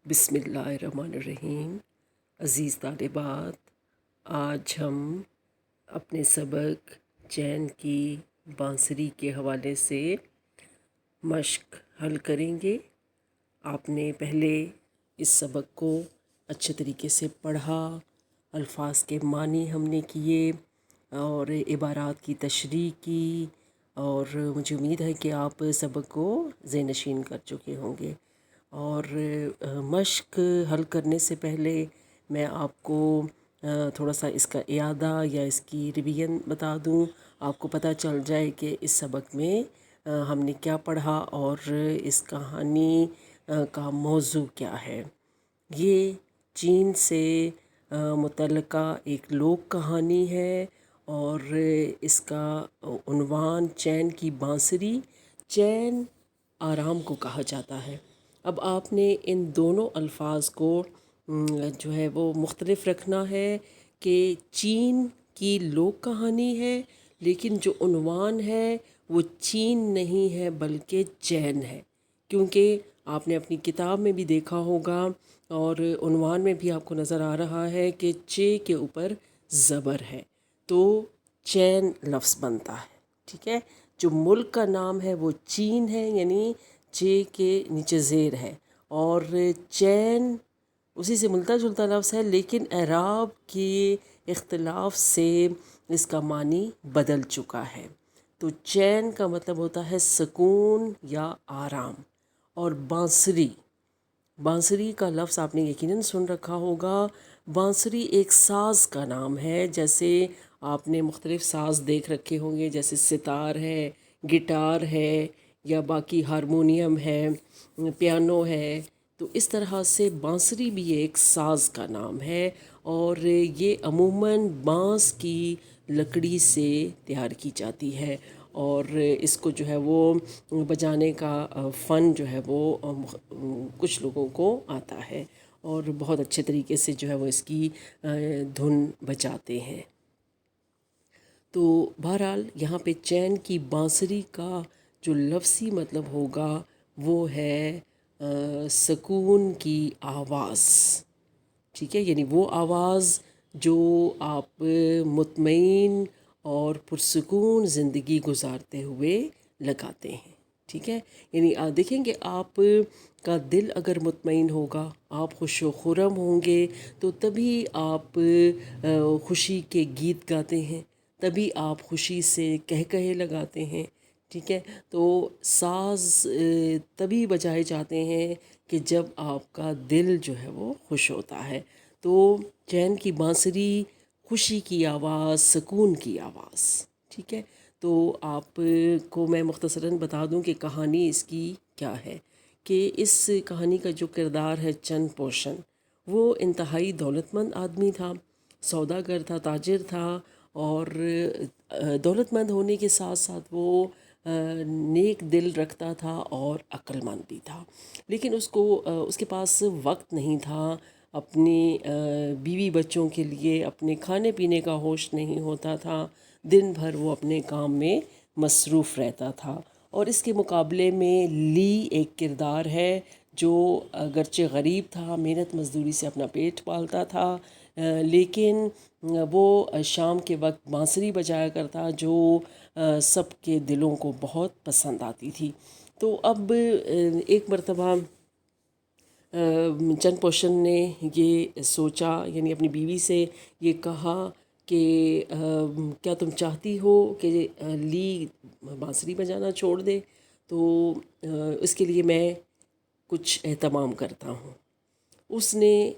بسم اللہ الرحمن الرحیم۔ عزیز طالبات، آج ہم اپنے سبق چین کی بانسری کے حوالے سے مشق حل کریں گے۔ آپ نے پہلے اس سبق کو اچھے طریقے سے پڑھا، الفاظ کے معنی ہم نے کیے اور عبارات کی تشریح کی، اور مجھے امید ہے کہ آپ سبق کو ذہن نشین کر چکے ہوں گے۔ اور مشق حل کرنے سے پہلے میں آپ کو تھوڑا سا اس کا اعادہ یا اس کی ریویژن بتا دوں، آپ کو پتہ چل جائے کہ اس سبق میں ہم نے کیا پڑھا اور اس کہانی کا موضوع کیا ہے۔ یہ چین سے متعلقہ ایک لوک کہانی ہے اور اس کا عنوان چین کی بانسری، چین آرام کو کہا جاتا ہے۔ اب آپ نے ان دونوں الفاظ کو جو ہے وہ مختلف رکھنا ہے کہ چین کی لوک کہانی ہے، لیکن جو عنوان ہے وہ چین نہیں ہے بلکہ چین ہے، کیونکہ آپ نے اپنی کتاب میں بھی دیکھا ہوگا اور عنوان میں بھی آپ کو نظر آ رہا ہے کہ چے کے اوپر زبر ہے، تو چین لفظ بنتا ہے۔ ٹھیک ہے، جو ملک کا نام ہے وہ چین ہے، یعنی چے کے نیچے زیر ہے، اور چین اسی سے ملتا جلتا لفظ ہے، لیکن اعراب کے اختلاف سے اس کا معنی بدل چکا ہے۔ تو چین کا مطلب ہوتا ہے سکون یا آرام، اور بانسری، بانسری کا لفظ آپ نے یقیناً سن رکھا ہوگا۔ بانسری ایک ساز کا نام ہے، جیسے آپ نے مختلف ساز دیکھ رکھے ہوں گے، جیسے ستار ہے، گٹار ہے، یا باقی ہارمونیم ہے، پیانو ہے، تو اس طرح سے بانسری بھی ایک ساز کا نام ہے، اور یہ عموماً بانس کی لکڑی سے تیار کی جاتی ہے، اور اس کو جو ہے وہ بجانے کا فن جو ہے وہ کچھ لوگوں کو آتا ہے، اور بہت اچھے طریقے سے جو ہے وہ اس کی دھن بجاتے ہیں۔ تو بہرحال یہاں پہ چین کی بانسری کا جو لفظی مطلب ہوگا وہ ہے سکون کی آواز۔ ٹھیک ہے، یعنی وہ آواز جو آپ مطمئن اور پرسکون زندگی گزارتے ہوئے لگاتے ہیں۔ ٹھیک ہے، یعنی دیکھیں گے آپ کا دل اگر مطمئن ہوگا، آپ خوش و خرم ہوں گے، تو تبھی آپ خوشی کے گیت گاتے ہیں، تبھی آپ خوشی سے کہے لگاتے ہیں۔ ٹھیک ہے، تو ساز تبھی بجائے جاتے ہیں کہ جب آپ کا دل جو ہے وہ خوش ہوتا ہے۔ تو چین کی بانسری خوشی کی آواز، سکون کی آواز۔ ٹھیک ہے، تو آپ کو میں مختصراً بتا دوں کہ کہانی اس کی کیا ہے، کہ اس کہانی کا جو کردار ہے چن پوشن، وہ انتہائی دولت مند آدمی تھا، سوداگر تھا، تاجر تھا، اور دولت مند ہونے کے ساتھ ساتھ وہ نیک دل رکھتا تھا اور عقل مند بھی تھا، لیکن اس کے پاس وقت نہیں تھا اپنی بیوی بچوں کے لیے، اپنے کھانے پینے کا ہوش نہیں ہوتا تھا، دن بھر وہ اپنے کام میں مصروف رہتا تھا۔ اور اس کے مقابلے میں لی ایک کردار ہے جو اگرچہ غریب تھا، محنت مزدوری سے اپنا پیٹ پالتا تھا، لیکن وہ شام کے وقت بانسری بجایا کرتا جو سب کے دلوں کو بہت پسند آتی تھی۔ تو اب ایک مرتبہ چن پوشن نے یہ سوچا، یعنی اپنی بیوی سے یہ کہا کہ کیا تم چاہتی ہو کہ لی بانسری بجانا چھوڑ دے؟ تو اس کے لیے میں کچھ اہتمام کرتا ہوں۔ اس نے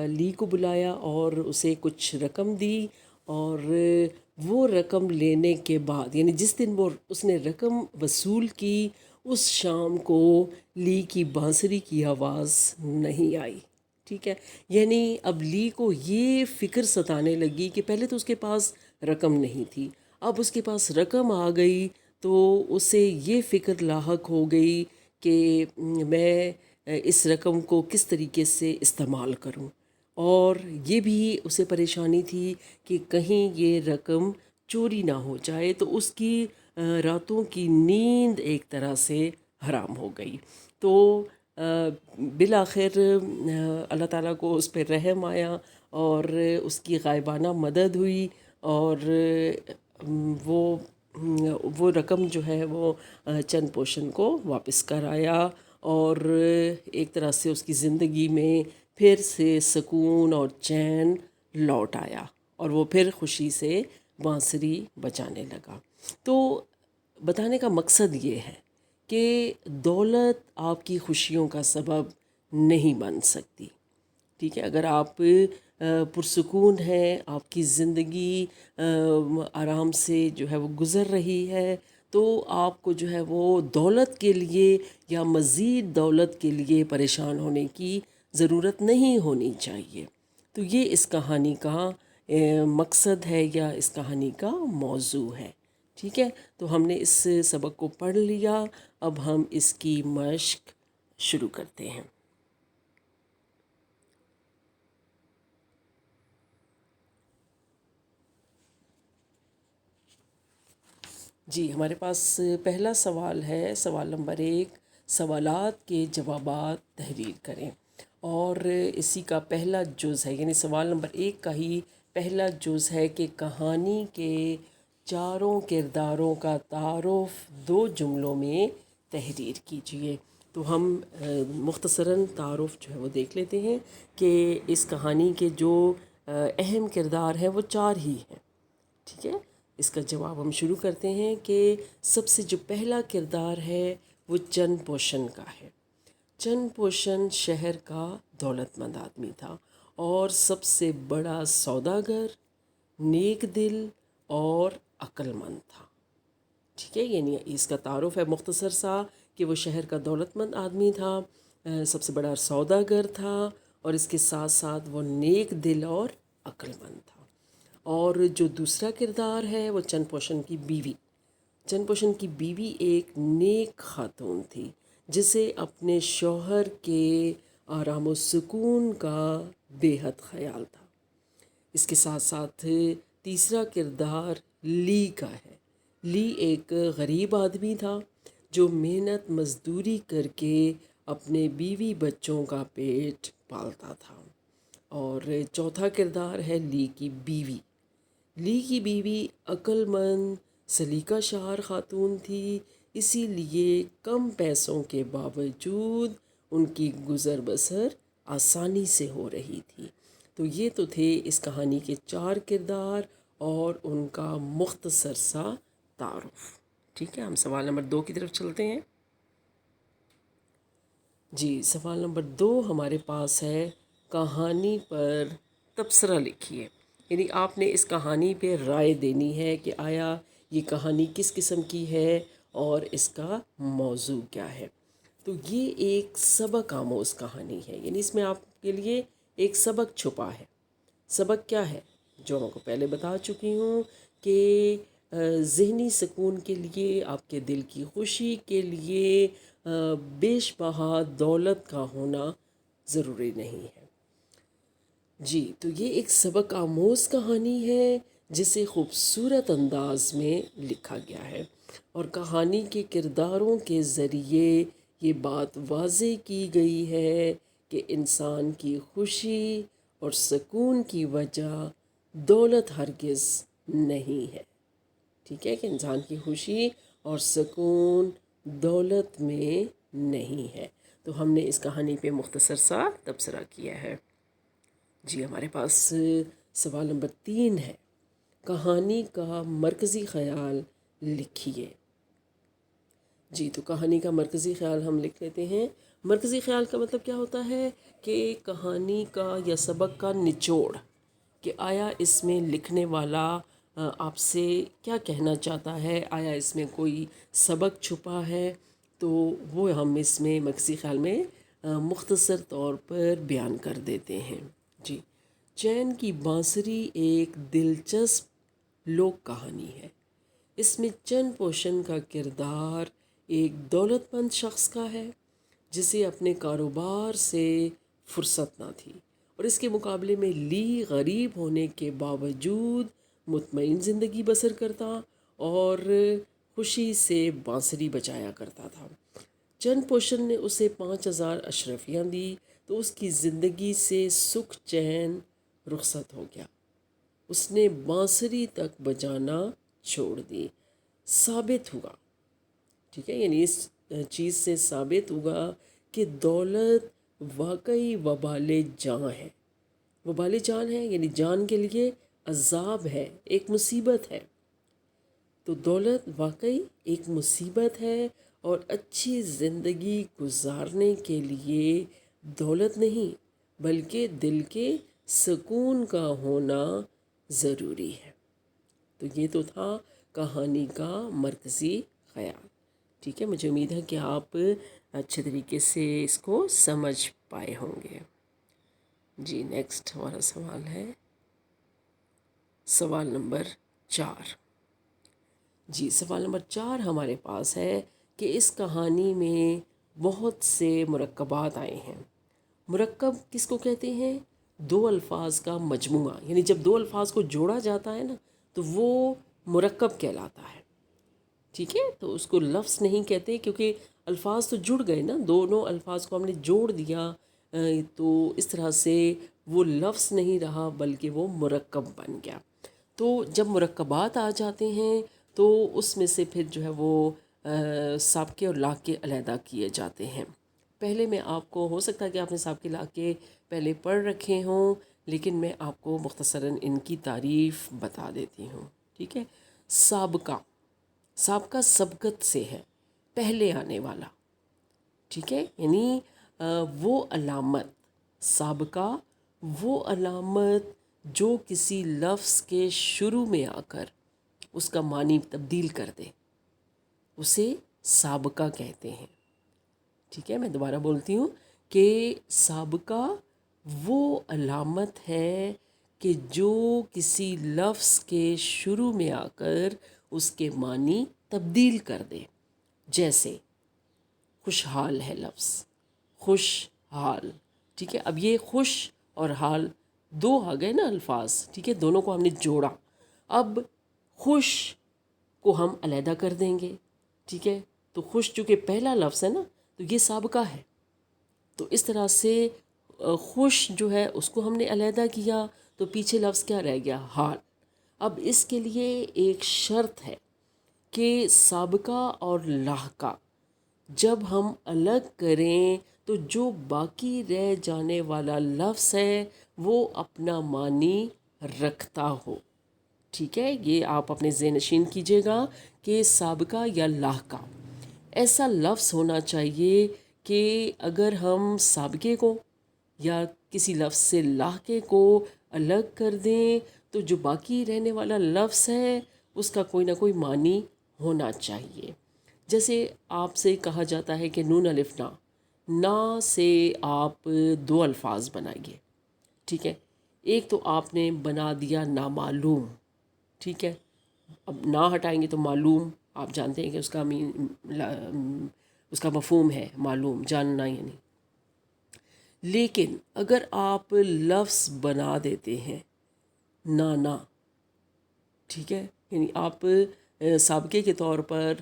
لی کو بلایا اور اسے کچھ رقم دی، اور وہ رقم لینے کے بعد، یعنی جس دن اس نے رقم وصول کی، اس شام کو لی کی بانسری کی آواز نہیں آئی۔ ٹھیک ہے، یعنی اب لی کو یہ فکر ستانے لگی کہ پہلے تو اس کے پاس رقم نہیں تھی، اب اس کے پاس رقم آ گئی تو اسے یہ فکر لاحق ہو گئی کہ میں اس رقم کو کس طریقے سے استعمال کروں، اور یہ بھی اسے پریشانی تھی کہ کہیں یہ رقم چوری نہ ہو جائے، تو اس کی راتوں کی نیند ایک طرح سے حرام ہو گئی۔ تو بالآخر اللہ تعالیٰ کو اس پہ رحم آیا اور اس کی غائبانہ مدد ہوئی، اور وہ وہ رقم جو ہے وہ چند پوشن کو واپس کرایا، اور ایک طرح سے اس کی زندگی میں پھر سے سکون اور چین لوٹ آیا، اور وہ پھر خوشی سے بانسری بجانے لگا۔ تو بتانے کا مقصد یہ ہے کہ دولت آپ کی خوشیوں کا سبب نہیں بن سکتی، ٹھیک ہے؟ اگر آپ پرسکون ہیں، آپ کی زندگی آرام سے جو ہے وہ گزر رہی ہے، تو آپ کو جو ہے وہ دولت کے لیے یا مزید دولت کے لیے پریشان ہونے کی ضرورت نہیں ہونی چاہیے۔ تو یہ اس کہانی کا مقصد ہے، یا اس کہانی کا موضوع ہے، ٹھیک ہے؟ تو ہم نے اس سبق کو پڑھ لیا، اب ہم اس کی مشق شروع کرتے ہیں۔ جی، ہمارے پاس پہلا سوال ہے، سوال نمبر 1، سوالات کے جوابات تحریر کریں، اور اسی کا پہلا جز ہے، یعنی سوال نمبر 1 کا ہی پہلا جز ہے کہ کہانی کے چاروں کرداروں کا تعارف 2 جملوں میں تحریر کیجیے۔ تو ہم مختصراً تعارف جو ہے وہ دیکھ لیتے ہیں کہ اس کہانی کے جو اہم کردار ہیں وہ 4 ہی ہیں، ٹھیک ہے؟ اس کا جواب ہم شروع کرتے ہیں کہ سب سے جو پہلا کردار ہے وہ چند پوشن کا ہے۔ چند پوشن شہر کا دولت مند آدمی تھا، اور سب سے بڑا سوداگر، نیک دل اور عقل مند تھا، ٹھیک ہے؟ یعنی اس کا تعارف ہے مختصر سا کہ وہ شہر کا دولت مند آدمی تھا، سب سے بڑا سوداگر تھا، اور اس کے ساتھ ساتھ وہ نیک دل اور عقل مند تھا۔ اور جو دوسرا کردار ہے وہ چند پوشن کی بیوی، چند پوشن کی بیوی ایک نیک خاتون تھی جسے اپنے شوہر کے آرام و سکون کا بے حد خیال تھا۔ اس کے ساتھ ساتھ تیسرا کردار لی کا ہے۔ لی ایک غریب آدمی تھا جو محنت مزدوری کر کے اپنے بیوی بچوں کا پیٹ پالتا تھا۔ اور چوتھا کردار ہے لی کی بیوی۔ لی کی بیوی عقل مند، سلیقہ شعار خاتون تھی، اسی لیے کم پیسوں کے باوجود ان کی گزر بسر آسانی سے ہو رہی تھی۔ تو یہ تو تھے اس کہانی کے 4 کردار اور ان کا مختصر سا تعارف، ٹھیک ہے؟ ہم سوال نمبر 2 کی طرف چلتے ہیں۔ جی، سوال نمبر 2 ہمارے پاس ہے، کہانی پر تبصرہ لکھیے۔ یعنی آپ نے اس کہانی پہ رائے دینی ہے کہ آیا یہ کہانی کس قسم کی ہے اور اس کا موضوع کیا ہے۔ تو یہ ایک سبق آموز کہانی ہے، یعنی اس میں آپ کے لیے ایک سبق چھپا ہے۔ سبق کیا ہے؟ جو میں کو پہلے بتا چکی ہوں کہ ذہنی سکون کے لیے، آپ کے دل کی خوشی کے لیے بیش بہا دولت کا ہونا ضروری نہیں ہے۔ جی، تو یہ ایک سبق آموز کہانی ہے جسے خوبصورت انداز میں لکھا گیا ہے، اور کہانی کے کرداروں کے ذریعے یہ بات واضح کی گئی ہے کہ انسان کی خوشی اور سکون کی وجہ دولت ہرگز نہیں ہے، ٹھیک ہے؟ کہ انسان کی خوشی اور سکون دولت میں نہیں ہے۔ تو ہم نے اس کہانی پہ مختصر سا تبصرہ کیا ہے۔ جی، ہمارے پاس سوال نمبر 3 ہے، کہانی کا مرکزی خیال لکھیے۔ جی، تو کہانی کا مرکزی خیال ہم لکھ لیتے ہیں۔ مرکزی خیال کا مطلب کیا ہوتا ہے کہ کہانی کا یا سبق کا نچوڑ، کہ آیا اس میں لکھنے والا آپ سے کیا کہنا چاہتا ہے، آیا اس میں کوئی سبق چھپا ہے، تو وہ ہم اس میں مرکزی خیال میں مختصر طور پر بیان کر دیتے ہیں۔ جی، چین کی بانسری ایک دلچسپ لوک کہانی ہے۔ اس میں چند پوشن کا کردار ایک دولت مند شخص کا ہے جسے اپنے کاروبار سے فرصت نہ تھی، اور اس کے مقابلے میں لی غریب ہونے کے باوجود مطمئن زندگی بسر کرتا اور خوشی سے بانسری بجایا کرتا تھا۔ چند پوشن نے اسے 5,000 اشرفیاں دی تو اس کی زندگی سے سکھ چین رخصت ہو گیا. اس نے بانسری تک بجانا چھوڑ دی. ثابت ہوا، ٹھیک ہے، یعنی اس چیز سے ثابت ہوا کہ دولت واقعی وبال جان ہے. وبال جان ہے یعنی جان کے لیے عذاب ہے، ایک مصیبت ہے. تو دولت واقعی ایک مصیبت ہے، اور اچھی زندگی گزارنے کے لیے دولت نہیں بلکہ دل کے سکون کا ہونا ضروری ہے. تو یہ تو تھا کہانی کا مرکزی خیال. ٹھیک ہے، مجھے امید ہے کہ آپ اچھے طریقے سے اس کو سمجھ پائے ہوں گے. جی نیکسٹ ہمارا سوال ہے سوال نمبر 4. جی سوال نمبر 4 ہمارے پاس ہے کہ اس کہانی میں بہت سے مرکبات آئے ہیں. مرکب کس کو کہتے ہیں؟ 2 الفاظ کا مجموعہ، یعنی جب 2 الفاظ کو جوڑا جاتا ہے نا تو وہ مرکب کہلاتا ہے. ٹھیک ہے، تو اس کو لفظ نہیں کہتے کیونکہ الفاظ تو جڑ گئے نا، دونوں الفاظ کو ہم نے جوڑ دیا، تو اس طرح سے وہ لفظ نہیں رہا بلکہ وہ مرکب بن گیا. تو جب مرکبات آ جاتے ہیں تو اس میں سے پھر جو ہے وہ سابقے اور لاحقے علیحدہ کیے جاتے ہیں. پہلے میں آپ کو، ہو سکتا ہے کہ آپ نے سابقے لاحقے پہلے پڑھ رکھے ہوں، لیکن میں آپ کو مختصراً ان کی تعریف بتا دیتی ہوں. ٹھیک ہے، سابقہ، سابقہ سبقت سے ہے، پہلے آنے والا. ٹھیک ہے، یعنی وہ علامت، سابقہ وہ علامت جو کسی لفظ کے شروع میں آ کر اس کا معنی تبدیل کر دے، اسے سابقہ کہتے ہیں. ٹھیک ہے، میں دوبارہ بولتی ہوں کہ سابقہ وہ علامت ہے کہ جو کسی لفظ کے شروع میں آ کر اس کے معنی تبدیل کر دے. جیسے خوشحال ہے لفظ، خوشحال. ٹھیک ہے، اب یہ خوش اور حال 2 آ گئے نا الفاظ. ٹھیک ہے، دونوں کو ہم نے جوڑا. اب خوش کو ہم علیحدہ کر دیں گے. ٹھیک ہے، تو خوش چونکہ پہلا لفظ ہے نا تو یہ سابقہ ہے. تو اس طرح سے خوش جو ہے اس کو ہم نے علیحدہ کیا تو پیچھے لفظ کیا رہ گیا؟ حال. اب اس کے لیے ایک شرط ہے کہ سابقہ اور لاحقہ جب ہم الگ کریں تو جو باقی رہ جانے والا لفظ ہے وہ اپنا معنی رکھتا ہو. ٹھیک ہے، یہ آپ اپنے ذہن نشین کیجیے گا کہ سابقہ یا لاحقہ ایسا لفظ ہونا چاہیے کہ اگر ہم سابقے کو یا کسی لفظ سے لاحقے کو الگ کر دیں تو جو باقی رہنے والا لفظ ہے اس کا کوئی نہ کوئی معنی ہونا چاہیے. جیسے آپ سے کہا جاتا ہے کہ نون الف نا، نا سے آپ 2 الفاظ بنائیے. ٹھیک ہے، ایک تو آپ نے بنا دیا نامعلوم. ٹھیک ہے، اب نہ ہٹائیں گے تو معلوم، آپ جانتے ہیں کہ اس کا مفہوم ہے معلوم، جاننا یعنی. لیکن اگر آپ لفظ بنا دیتے ہیں نانا، ٹھیک ہے، یعنی آپ سابقے کے طور پر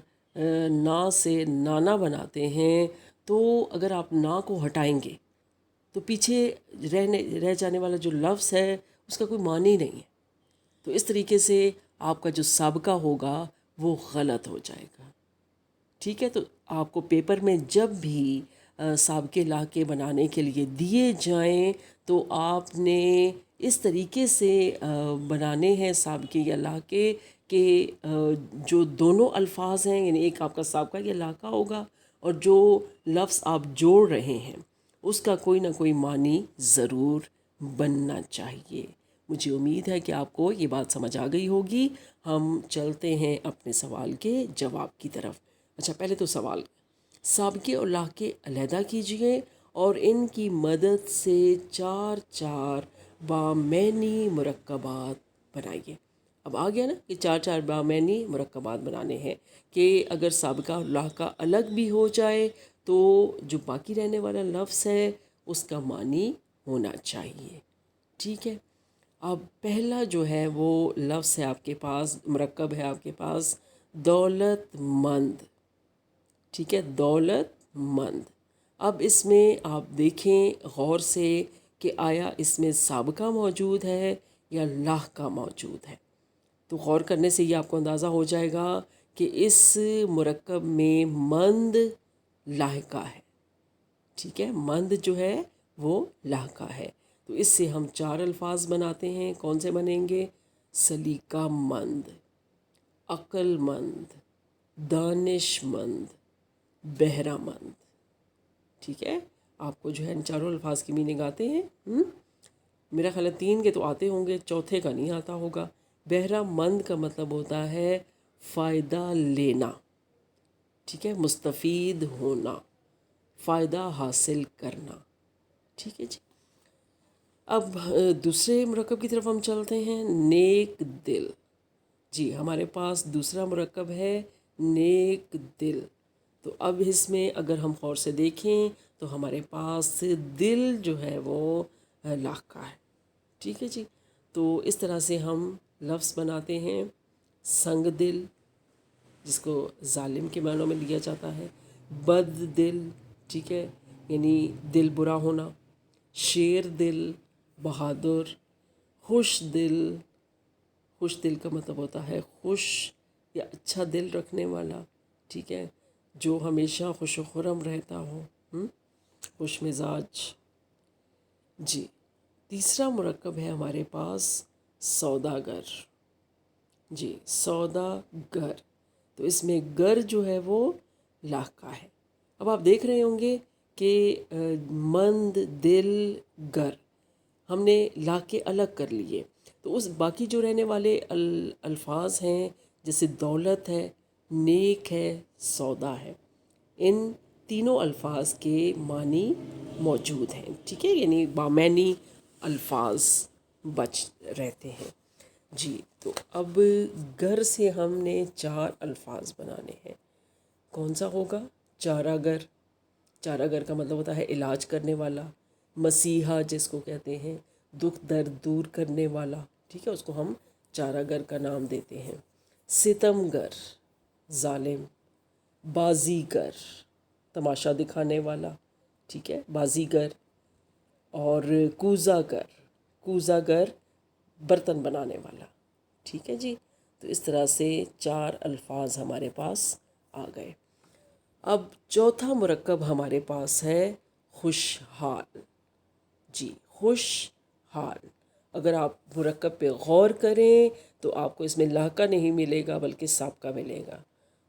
نا سے نانا بناتے ہیں تو اگر آپ نا کو ہٹائیں گے تو پیچھے رہ جانے والا جو لفظ ہے اس کا کوئی معنی نہیں ہے. تو اس طریقے سے آپ کا جو سابقہ ہوگا وہ غلط ہو جائے گا. ٹھیک ہے، تو آپ کو پیپر میں جب بھی سابقے لاحقے بنانے کے لیے دیے جائیں تو آپ نے اس طریقے سے بنانے ہیں سابقے یا لاحقے کہ جو دونوں الفاظ ہیں، یعنی ایک آپ کا سابقہ یا لاحقہ ہوگا اور جو لفظ آپ جوڑ رہے ہیں اس کا کوئی نہ کوئی معنی ضرور بننا چاہیے. مجھے امید ہے کہ آپ کو یہ بات سمجھ آ گئی ہوگی. ہم چلتے ہیں اپنے سوال کے جواب کی طرف. اچھا، پہلے تو سوال، سابقے اور لاحقے علیحدہ کیجئے اور ان کی مدد سے 4 بامعنی مرکبات بنائیے. اب آ گیا نا کہ 4 بامعنی مرکبات بنانے ہیں کہ اگر سابقہ اور لاحقہ الگ بھی ہو جائے تو جو باقی رہنے والا لفظ ہے اس کا معنی ہونا چاہیے. ٹھیک ہے، اب پہلا جو ہے وہ لفظ ہے آپ کے پاس، مرکب ہے آپ کے پاس دولت مند. ٹھیک ہے، دولت مند۔ اب اس میں آپ دیکھیں غور سے کہ آیا اس میں سابقہ موجود ہے یا لاحقہ موجود ہے۔ تو غور کرنے سے یہ آپ کو اندازہ ہو جائے گا کہ اس مرکب میں مند لاحقہ ہے، ٹھیک ہے، مند جو ہے وہ لاحقہ ہے۔ تو اس سے ہم 4 الفاظ بناتے ہیں۔ کون سے بنیں گے؟ سلیقہ مند، عقل مند، دانش مند، بہرہ مند، ٹھیک ہے۔ آپ کو جو ہے ان چاروں الفاظ کی میننگ آتے ہیں؟ میرا خیال ہے 3 کے تو آتے ہوں گے، چوتھے کا نہیں آتا ہوگا۔ بہرہ مند کا مطلب ہوتا ہے فائدہ لینا، ٹھیک ہے، مستفید ہونا، فائدہ حاصل کرنا، ٹھیک ہے جی۔ اب دوسرے مرکب کی طرف ہم چلتے ہیں، نیک دل۔ جی ہمارے پاس دوسرا مرکب ہے نیک دل۔ تو اب اس میں اگر ہم غور سے دیکھیں تو ہمارے پاس دل جو ہے وہ لاحقہ ہے، ٹھیک ہے جی۔ تو اس طرح سے ہم لفظ بناتے ہیں سنگ دل، جس کو ظالم کے معنوں میں لیا جاتا ہے، بد دل، ٹھیک ہے، یعنی دل برا ہونا، شیر دل، بہادر، خوش دل۔ خوش دل کا مطلب ہوتا ہے خوش یا اچھا دل رکھنے والا، ٹھیک ہے، جو ہمیشہ خوش و خرم رہتا ہو، خوش مزاج۔ جی تیسرا مرکب ہے ہمارے پاس سوداگر۔ جی سوداگر، تو اس میں گر جو ہے وہ لاحقہ ہے۔ اب آپ دیکھ رہے ہوں گے کہ مند، دل، گر ہم نے لاحقے الگ کر لیے، تو اس باقی جو رہنے والے الفاظ ہیں جیسے دولت ہے، نیک ہے، سودا ہے، ان تینوں الفاظ کے معنی موجود ہیں، ٹھیک ہے، یعنی بامعنی الفاظ بچ رہتے ہیں۔ جی تو اب گر سے ہم نے 4 الفاظ بنانے ہیں۔ کون سا ہوگا؟ چارہ گر۔ چارہ گر کا مطلب ہوتا ہے علاج کرنے والا، مسیحا جس کو کہتے ہیں، دکھ درد دور کرنے والا، ٹھیک ہے، اس کو ہم چارہ گر کا نام دیتے ہیں۔ ستم گر، ظالم۔ بازیگر، تماشا دکھانے والا، ٹھیک ہے، بازیگر۔ اور کوزہ گر، کوزہ گر برتن بنانے والا، ٹھیک ہے جی۔ تو اس طرح سے 4 الفاظ ہمارے پاس آ گئے۔ اب چوتھا مرکب ہمارے پاس ہے خوشحال۔ جی خوشحال، اگر آپ مرکب پہ غور کریں تو آپ کو اس میں لاحقہ نہیں ملے گا بلکہ سابقہ ملے گا،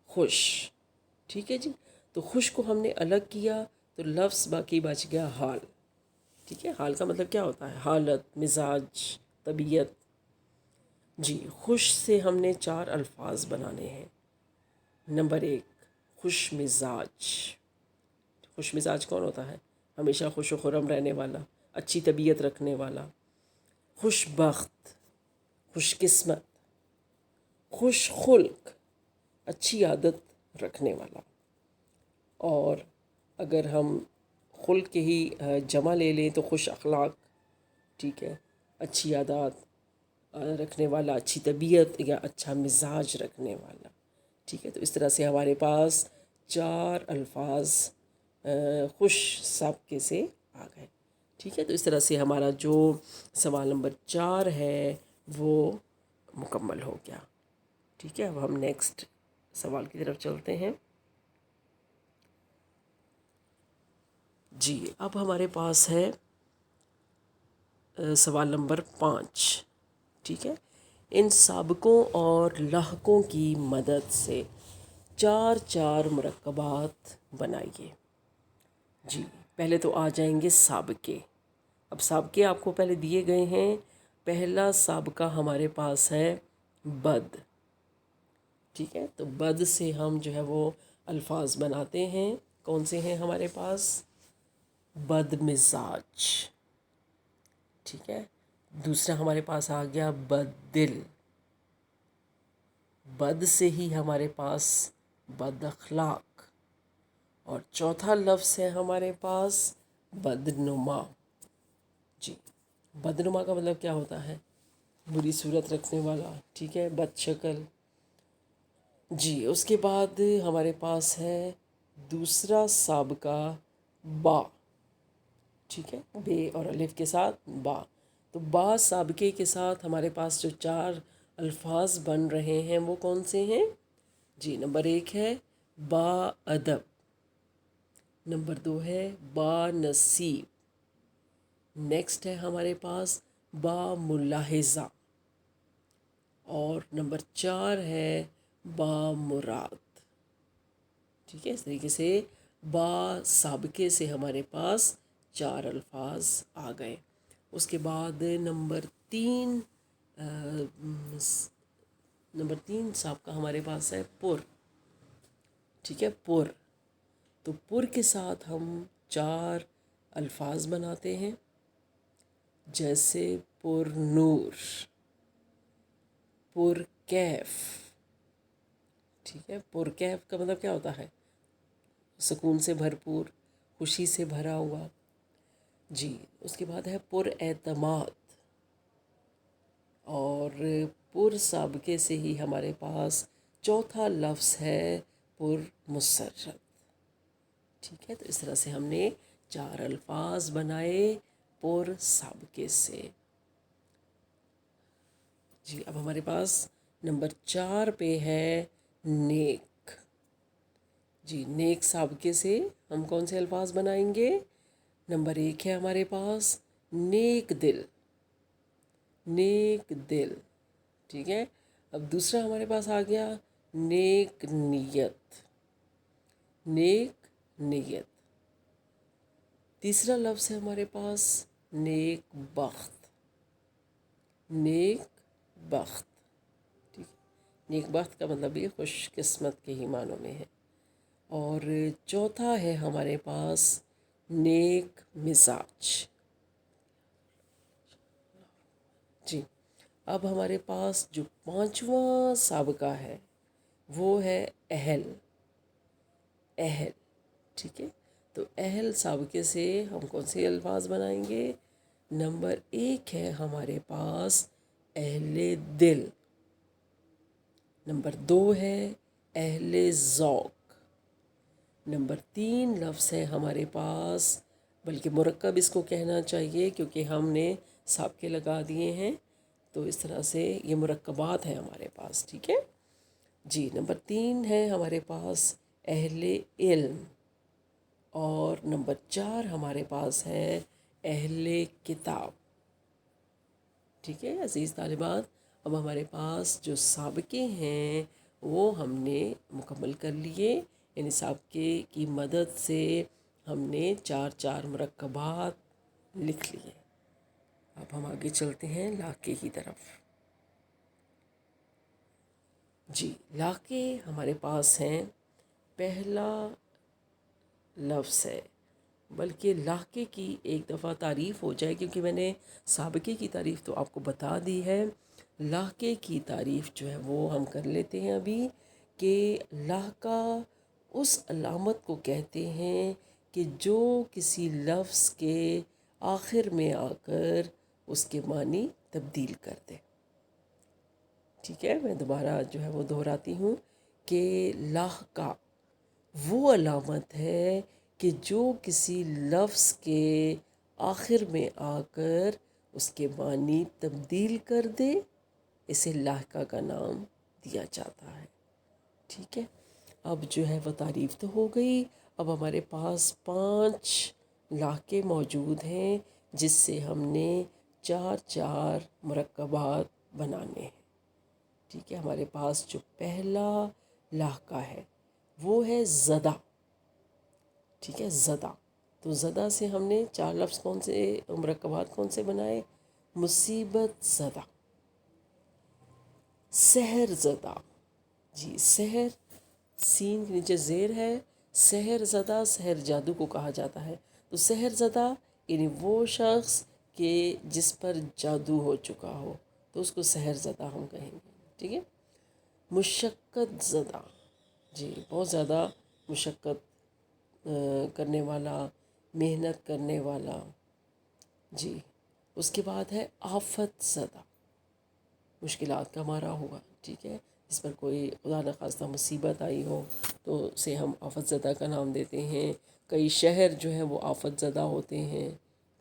خوش، ٹھیک ہے جی۔ تو خوش کو ہم نے الگ کیا تو لفظ باقی بچ گیا حال، ٹھیک ہے۔ حال کا مطلب کیا ہوتا ہے؟ حالت، مزاج، طبیعت۔ جی خوش سے ہم نے 4 الفاظ بنانے ہیں۔ نمبر 1 خوش مزاج۔ خوش مزاج کون ہوتا ہے؟ ہمیشہ خوش و خرم رہنے والا، اچھی طبیعت رکھنے والا۔ خوش بخت، خوش قسمت، خوش خلق، اچھی عادت رکھنے والا۔ اور اگر ہم خلق کے ہی جمع لے لیں تو خوش اخلاق، ٹھیک ہے، اچھی عادات رکھنے والا، اچھی طبیعت یا اچھا مزاج رکھنے والا، ٹھیک ہے۔ تو اس طرح سے ہمارے پاس 4 الفاظ خوش سابقے سے آ گئے، ٹھیک ہے۔ تو اس طرح سے ہمارا جو سوال نمبر 4 ہے وہ مکمل ہو گیا، ٹھیک ہے۔ اب ہم نیکسٹ سوال کی طرف چلتے ہیں۔ جی اب ہمارے پاس ہے سوال نمبر 5، ٹھیک ہے۔ ان سابقوں اور لاحقوں کی مدد سے 4 مرکبات بنائیے۔ جی پہلے تو آ جائیں گے سابقے۔ اب سابقے آپ کو پہلے دیے گئے ہیں۔ پہلا سابقہ ہمارے پاس ہے بد، ٹھیک ہے۔ تو بد سے ہم جو ہے وہ الفاظ بناتے ہیں۔ کون سے ہیں ہمارے پاس؟ بد مزاج، ٹھیک ہے۔ دوسرا ہمارے پاس آ گیا بد دل، بد سے ہی ہمارے پاس بد اخلاق، اور چوتھا لفظ ہے ہمارے پاس بدنما۔ جی بدنما کا مطلب کیا ہوتا ہے؟ بری صورت رکھنے والا، ٹھیک ہے، بد شکل۔ جی اس کے بعد ہمارے پاس ہے دوسرا سابقہ با، ٹھیک ہے، بے اور الف کے ساتھ با. تو با سابقے کے ساتھ ہمارے پاس جو 4 الفاظ بن رہے ہیں وہ کون سے ہیں؟ جی، نمبر 1 ہے با ادب، نمبر 2 ہے با نصیب، نیکسٹ ہے ہمارے پاس با ملاحظہ، اور نمبر 4 ہے با مراد. ٹھیک ہے، اس طریقے سے با سابقے سے ہمارے پاس 4 الفاظ آ گئے. اس کے بعد نمبر 3 سابقہ ہمارے پاس ہے پر. ٹھیک ہے، پر. تو پر کے ساتھ ہم 4 الفاظ بناتے ہیں، جیسے پر نور، پر کیف. ٹھیک ہے، پر کیف کا مطلب کیا ہوتا ہے؟ سکون سے بھرپور، خوشی سے بھرا ہوا. جی، اس کے بعد ہے پر اعتماد، اور پر سابقے سے ہی ہمارے پاس چوتھا لفظ ہے پر مسرت. ٹھیک ہے، تو اس طرح سے ہم نے 4 الفاظ بنائے پر سابقے سے. جی، اب ہمارے پاس نمبر 4 پہ ہے نیک. جی، نیک سابقے سے ہم کون سے الفاظ بنائیں گے؟ نمبر 1 ہے ہمارے پاس نیک دل، نیک دل. ٹھیک ہے، اب دوسرا ہمارے پاس آ گیا نیک نیت، نیک نیت. تیسرا لفظ ہے ہمارے پاس نیک بخت، نیک بخت. ٹھیک، نیک بخت کا مطلب یہ خوش قسمت کے ہی معنوں میں ہے. اور چوتھا ہے ہمارے پاس نیک مزاج. جی، اب ہمارے پاس جو 5واں سابقہ ہے وہ ہے اہل، اہل. ٹھیک ہے، تو اہل سابقے سے ہم کون سے الفاظ بنائیں گے؟ نمبر 1 ہے ہمارے پاس اہل دل، نمبر 2 ہے اہل ذوق، نمبر 3 لفظ ہے ہمارے پاس، بلکہ مرکب اس کو کہنا چاہیے کیونکہ ہم نے سابقے لگا دیے ہیں، تو اس طرح سے یہ مرکبات ہیں ہمارے پاس. ٹھیک ہے، جی، نمبر 3 ہے ہمارے پاس اہل علم، اور نمبر 4 ہمارے پاس ہے اہل کتاب. ٹھیک ہے عزیز طالبات، اب ہمارے پاس جو سابقے ہیں وہ ہم نے مکمل کر لیے. یعنی سابقے کی مدد سے ہم نے 4 مرکبات لکھ لیے. اب ہم آگے چلتے ہیں لاقے کی طرف. جی، لاقے ہمارے پاس ہیں، پہلا لفظ ہے، بلکہ لاقے کی ایک دفعہ تعریف ہو جائے کیونکہ میں نے سابقے کی تعریف تو آپ کو بتا دی ہے. لاقے کی تعریف جو ہے وہ ہم کر لیتے ہیں ابھی، کہ لاقہ اس علامت کو کہتے ہیں کہ جو کسی لفظ کے آخر میں آ کر اس کے معنی تبدیل کر دے. ٹھیک ہے، میں دوبارہ جو ہے وہ دہراتی ہوں کہ لاقہ وہ علامت ہے کہ جو کسی لفظ کے آخر میں آ کر اس کے معنی تبدیل کر دے، اسے لاقہ کا نام دیا جاتا ہے. ٹھیک ہے، اب جو ہے وہ تعریف تو ہو گئی. اب ہمارے پاس 5 لاقے موجود ہیں جس سے ہم نے 4 مرکبات بنانے ہیں. ٹھیک ہے، ہمارے پاس جو پہلا لاقہ ہے وہ ہے زدہ. ٹھیک ہے، زدہ. تو زدہ سے ہم نے 4 لفظ کون سے، مرکبات کون سے بنائے؟ مصیبت زدہ، سحر زدہ. جی، سحر، سین کے نیچے زیر ہے، سحر زدہ، سحر جادو کو کہا جاتا ہے. تو سحر زدہ یعنی وہ شخص کہ جس پر جادو ہو چکا ہو، تو اس کو سحر زدہ ہم کہیں گے. ٹھیک ہے، مشقت زدہ. جی، بہت زیادہ مشقت کرنے والا، محنت کرنے والا. جی، اس کے بعد ہے آفت زدہ، مشکلات کا مارا ہوا. ٹھیک ہے، جس پر کوئی خدا نخواستہ مصیبت آئی ہو تو اسے ہم آفت زدہ کا نام دیتے ہیں۔ کئی شہر جو ہیں وہ آفت زدہ ہوتے ہیں،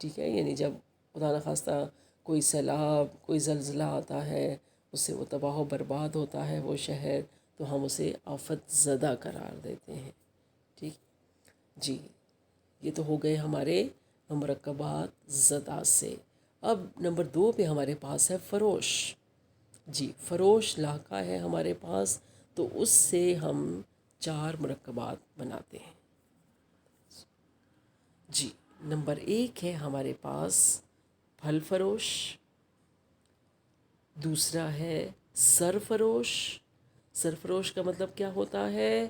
ٹھیک ہے، یعنی جب خدا نخواستہ کوئی سیلاب، کوئی زلزلہ آتا ہے، اس سے وہ تباہ و برباد ہوتا ہے وہ شہر، تو ہم اسے آفت زدہ قرار دیتے ہیں، ٹھیک۔ جی، یہ تو ہو گئے ہمارے مرکبات زدہ سے۔ اب نمبر 2 پہ ہمارے پاس ہے فروش۔ جی، فروش لاقہ ہے ہمارے پاس، تو اس سے ہم 4 مرکبات بناتے ہیں۔ جی، نمبر 1 ہے ہمارے پاس پھل فروش، دوسرا ہے سرفروش۔ سرفروش کا مطلب کیا ہوتا ہے؟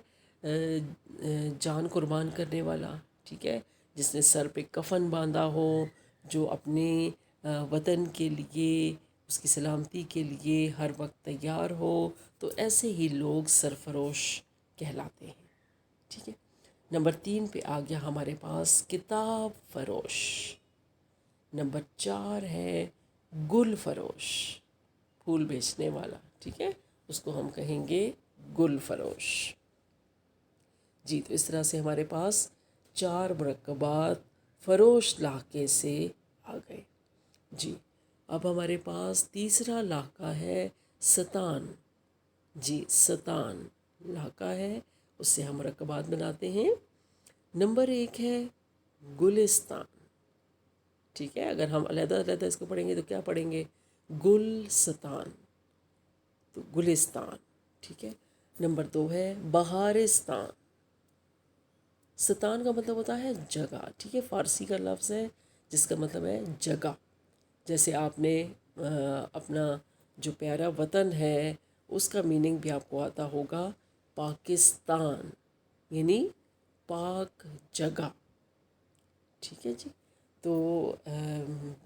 جان قربان کرنے والا، ٹھیک ہے، جس نے سر پہ کفن باندھا ہو، جو اپنے وطن کے لیے، اس کی سلامتی کے لیے ہر وقت تیار ہو، تو ایسے ہی لوگ سرفروش کہلاتے ہیں، ٹھیک ہے۔ نمبر 3 پہ آ گیا ہمارے پاس کتاب فروش۔ نمبر 4 ہے گل فروش، پھول بیچنے والا، ٹھیک ہے، اس کو ہم کہیں گے گل فروش۔ جی، تو اس طرح سے ہمارے پاس 4 مرکبات فروش لاقے سے آ گئے۔ جی، اب ہمارے پاس تیسرا لاقہ ہے ستان۔ جی، ستان لاقہ ہے، اس سے ہم مرکبات بناتے ہیں۔ نمبر 1 ہے گلستان، ٹھیک ہے، اگر ہم علیحدہ علیحدہ اس کو پڑھیں گے تو کیا پڑھیں گے؟ گلستان، تو گلستان، ٹھیک ہے۔ نمبر 2 ہے بہارستان۔ ستان کا مطلب ہوتا ہے جگہ، ٹھیک ہے، فارسی کا لفظ ہے جس کا مطلب ہے جگہ۔ جیسے آپ نے اپنا جو پیارا وطن ہے اس کا میننگ بھی آپ کو آتا ہوگا، پاکستان یعنی پاک جگہ، ٹھیک ہے جی۔ تو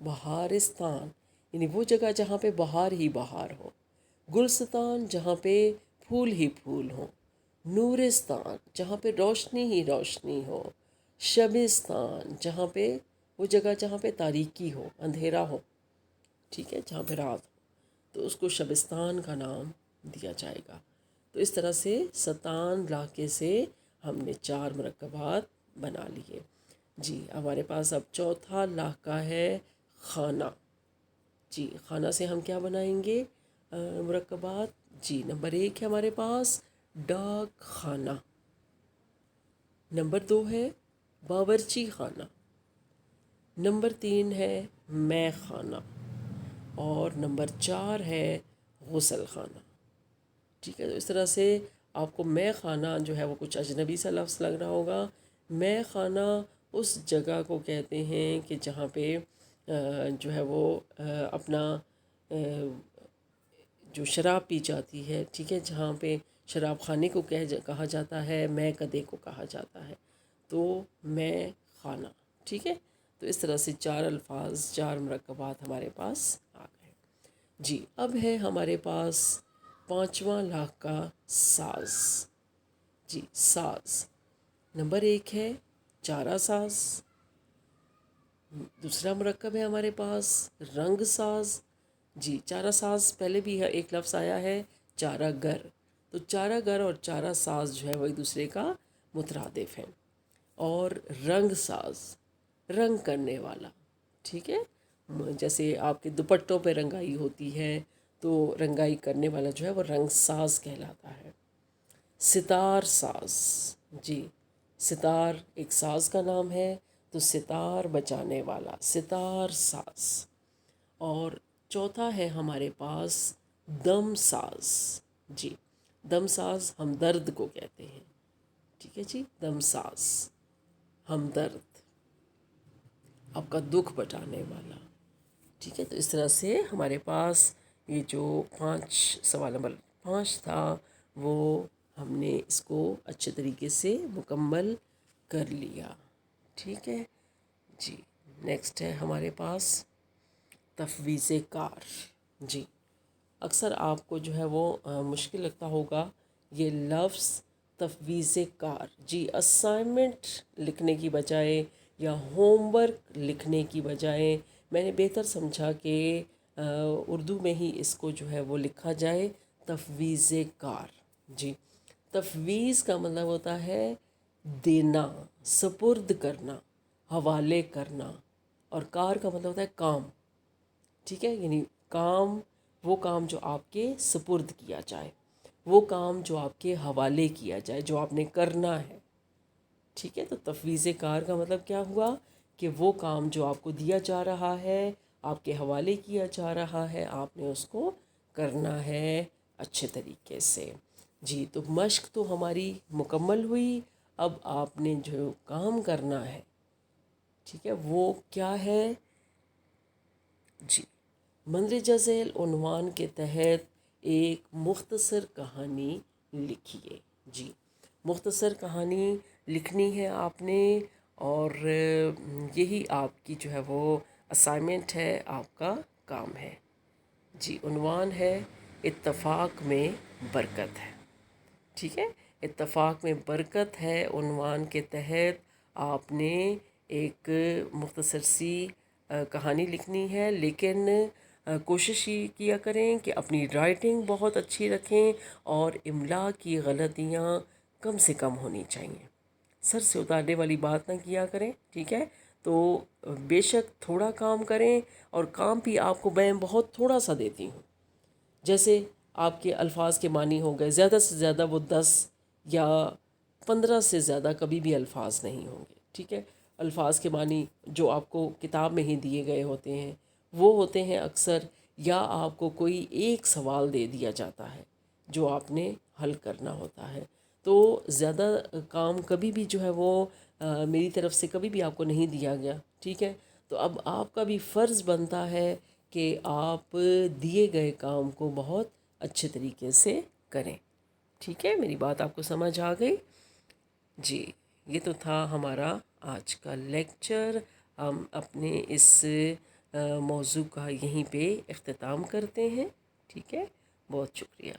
بہارستان یعنی وہ جگہ جہاں پہ بہار ہی بہار ہو، گلستان جہاں پہ پھول ہی پھول ہوں، نورستان جہاں پہ روشنی ہی روشنی ہو، شبستان جہاں پہ وہ جگہ جہاں پہ تاریکی ہو، اندھیرا ہو، ٹھیک ہے، جہاں پہ رات ہو، تو اس کو شبستان کا نام دیا جائے گا۔ تو اس طرح سے ستان علاقے سے ہم نے 4 مرکبات بنا لیے۔ جی، ہمارے پاس اب چوتھا لاقہ ہے خانہ۔ جی، خانہ سے ہم کیا بنائیں گے مرکبات؟ جی، نمبر 1 ہے ہمارے پاس ڈاک خانہ، نمبر 2 ہے باورچی خانہ، نمبر 3 ہے مے خانہ، اور نمبر 4 ہے غسل خانہ، ٹھیک ہے۔ تو اس طرح سے آپ کو مے خانہ جو ہے وہ کچھ اجنبی سا لفظ لگ رہا ہوگا۔ مے خانہ اس جگہ کو کہتے ہیں کہ جہاں پہ جو ہے وہ اپنا جو شراب پی جاتی ہے، ٹھیک ہے، جہاں پہ شراب خانے کو کہا جاتا ہے، مے کدے کو کہا جاتا ہے، تو مے خانہ، ٹھیک ہے۔ تو اس طرح سے 4 الفاظ، 4 مرکبات ہمارے پاس آ گئے۔ جی، اب ہے ہمارے پاس 5واں لاقہ ساز۔ جی، ساز، نمبر 1 ہے چارہ ساز، دوسرا مرکب ہے ہمارے پاس رنگ ساز۔ جی، چارہ ساز پہلے بھی ایک لفظ آیا ہے چارہ گر، تو چارہ گر اور چارہ ساز جو ہے وہ ایک دوسرے کا مترادف ہے۔ اور رنگ ساز، رنگ کرنے والا، ٹھیک ہے، جیسے آپ کے دوپٹوں پہ رنگائی ہوتی ہے تو رنگائی کرنے والا جو ہے وہ رنگ ساز کہلاتا ہے۔ ستار ساز، جی، ستار ایک ساز کا نام ہے، تو ستار بجانے والا، ستار ساز۔ اور چوتھا ہے ہمارے پاس دم ساز۔ جی، دم ساز ہمدرد کو کہتے ہیں، ٹھیک ہے جی، دم ساز ہمدرد، آپ کا دکھ بٹانے والا، ٹھیک ہے۔ تو اس طرح سے ہمارے پاس یہ جو سوال نمبر 5 تھا وہ ہم نے اس کو اچھے طریقے سے مکمل کر لیا، ٹھیک ہے جی۔ نیکسٹ ہے ہمارے پاس تفویض کار۔ جی، اکثر آپ کو جو ہے وہ مشکل لگتا ہوگا یہ لفظ تفویض کار۔ جی، اسائنمنٹ لکھنے کی بجائے یا ہوم ورک لکھنے کی بجائے میں نے بہتر سمجھا کہ اردو میں ہی اس کو جو ہے وہ لکھا جائے تفویض کار. جی تفویض کا مطلب ہوتا ہے دینا، سپرد کرنا، حوالے کرنا، اور کار کا مطلب ہوتا ہے کام. ٹھیک ہے، یعنی کام، وہ کام جو آپ کے سپرد کیا جائے، وہ کام جو آپ کے حوالے کیا جائے، جو آپ نے کرنا ہے. ٹھیک ہے، تو تفویض کار کا مطلب کیا ہوا کہ وہ کام جو آپ کو دیا جا رہا ہے، آپ کے حوالے کیا جا رہا ہے، آپ نے اس کو کرنا ہے اچھے طریقے سے. جی تو مشق تو ہماری مکمل ہوئی. اب آپ نے جو کام کرنا ہے، ٹھیک ہے، وہ کیا ہے؟ جی مندرجہ ذیل عنوان کے تحت ایک مختصر کہانی لکھیے. جی مختصر کہانی لکھنی ہے آپ نے، اور یہی آپ کی جو ہے وہ اسائنمنٹ ہے، آپ کا کام ہے. جی عنوان ہے اتفاق میں برکت ہے. ٹھیک ہے، اتفاق میں برکت ہے عنوان کے تحت آپ نے ایک مختصر سی کہانی لکھنی ہے، لیکن کوشش یہ کیا کریں کہ اپنی رائٹنگ بہت اچھی رکھیں اور املا کی غلطیاں کم سے کم ہونی چاہیے. سر سے اتارنے والی بات نہ کیا کریں. ٹھیک ہے، تو بے شک تھوڑا کام کریں، اور کام بھی آپ کو میں بہت تھوڑا سا دیتی ہوں. جیسے آپ کے الفاظ کے معنی ہو گئے، زیادہ سے زیادہ وہ 10 یا 15 سے زیادہ کبھی بھی الفاظ نہیں ہوں گے. ٹھیک ہے، الفاظ کے معنی جو آپ کو کتاب میں ہی دیے گئے ہوتے ہیں وہ ہوتے ہیں اکثر، یا آپ کو کوئی ایک سوال دے دیا جاتا ہے جو آپ نے حل کرنا ہوتا ہے. تو زیادہ کام کبھی بھی جو ہے وہ میری طرف سے کبھی بھی آپ کو نہیں دیا گیا. ٹھیک ہے، تو اب آپ کا بھی فرض بنتا ہے کہ آپ دیے گئے کام کو بہت اچھے طریقے سے کریں. ٹھیک ہے، میری بات آپ کو سمجھ آ گئی؟ جی یہ تو تھا ہمارا آج کا لیکچر. ہم اپنے اس موضوع کا یہیں پہ اختتام کرتے ہیں. ٹھیک ہے، بہت شکریہ.